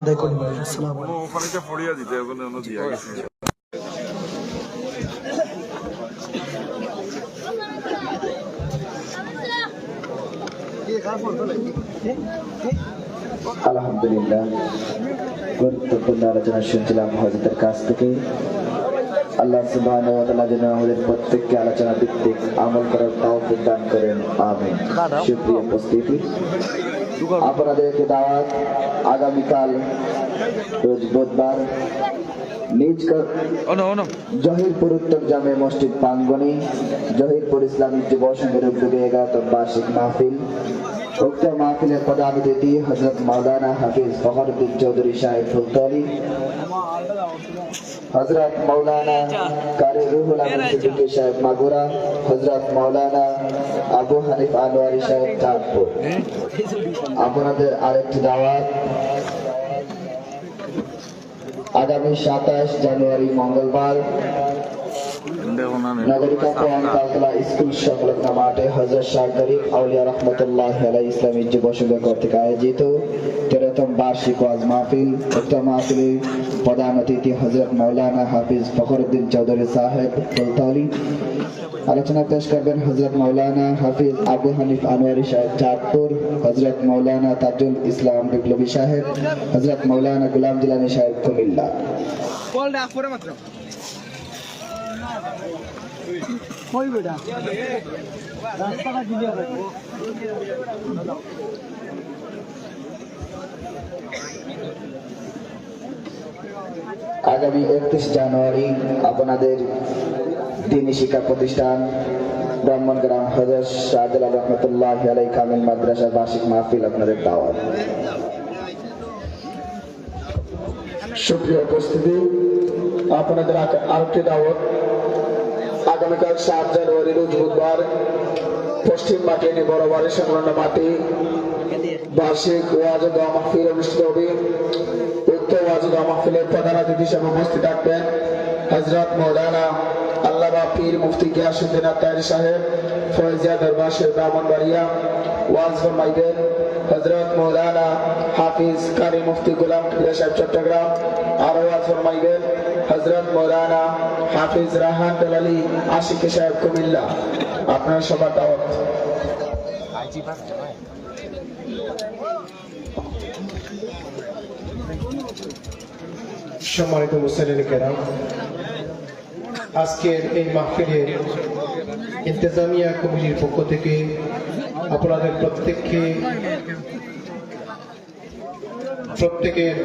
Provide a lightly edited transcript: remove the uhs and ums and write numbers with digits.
দেখুন আসসালামু আলাইকুম। ওখানে পড়িয়া দিতে ওখানে অন্য দিয়া গেছে। আলহামদুলিল্লাহ, গুরুত্বপূর্ণ আলোচনা শুনছিলাম হযরতের কাছ থেকে। আল্লাহ সুবহানাহু ওয়া তাআলা যেন আমাদের প্রত্যেককে আলোচনা ভিত্তিক আমল করার তৌফিক দান করেন, আমিন। সুপ্রিয় উপস্থিতি, আপনাদেরকে দাওয়াত আগামীকাল রোজ বুধবার নিজ জহিরপুর উত্তর জামে মসজিদ প্রাঙ্গণে জহিরপুর ইসলামিক যুব সংঘের উদ্যোগে 11তম বার্ষিক মাহফিল। উক্ত মাহফিলের প্রধান অতিথি হযরত মাওলানা হাফিজ ফখরুদ্দিন চৌধুরী সাহেব ফুলতলি, হযরত মাওলানা কারি রুহুল আমিন সিদ্দিকী সাহেব মাগুরা, হযরত মাওলানা আবু হানিফ আনোয়ারি সাহেব চাঁদপুর। আপনাদের আরেকটি দাওয়াত আগামী 27 জানুয়ারি মঙ্গলবার নগরিকা তালতলা স্কুল সংলগ্ন মাঠে হযরত শাহ গরিব আউলিয়া রহমতুল্লাহ আলাইহি ইসলামী যুব সংঘ কর্তৃক আয়োজিত 13তম বার্ষিক ওয়াজ মাহফিল। উক্ত মাহফিলের প্রধান অতিথি হযরত মাওলানা হাফিজ ফখরুদ্দিন চৌধুরী সাহেব ফুলতলি। আলোচনা পেশ করবেন হযরত মাওলানা হাফিজ আবু হানিফ আনোয়ারি সাহেব চাঁদপুর, হযরত মাওলানা তাজুল ইসলাম বিপ্লবী সাহেব, হযরত মাওলানা গোলাম জিলানী সাহেব কুমিল্লা। আগামী 31 জানুয়ারি আপনাদের দ্বীনি শিক্ষা প্রতিষ্ঠান ব্রাহ্মণগ্রাম হযরত শাহজালাল রহমতুল্লাহ আলাইহি কামিল মাদ্রাসার বার্ষিক মাহফিল আপনাদের দাওয়াত। সুপ্রিয় উপস্থিতি, আপনাদের আরেকটি দাওয়াত আগামীকাল 7 জানুয়ারি রোজ বুধবার পশ্চিম বাটিয়ানি বড় বাড়ি সংলগ্ন মাঠে বার্ষিক ওয়াজ ও দোয়া মাহফিল অনুষ্ঠিত হবে। উক্ত ওয়াজ ও দোয়া মাহফিলের প্রধান অতিথি হিসেবে উপস্থিত থাকবেন হযরত মাওলানা আল্লামা পীর মুফতি গিয়াসউদ্দিন আত্তারি সাহেব ফয়জিয়া দরবার শরীফ ব্রাহ্মণবাড়িয়া। ওয়াজ ফরমাইবেন হযরত মাওলানা হাফিজ কারি মুফতি গোলাম কিবরিয়া সাহেব চট্টগ্রাম। আর ওয়াজ ফরমাইবেন হযরত মাওলানা হাফিজ রাহান বেলালী আশিকি সাহেব কুমিল্লা। আপনারা সবার দাওয়াত। সম্মানিত মুসলিম কেরাম, আজকের এই মাহফিলের ইন্তেজামিয়া কমিটির পক্ষ থেকে আপনাদের প্রত্যেকের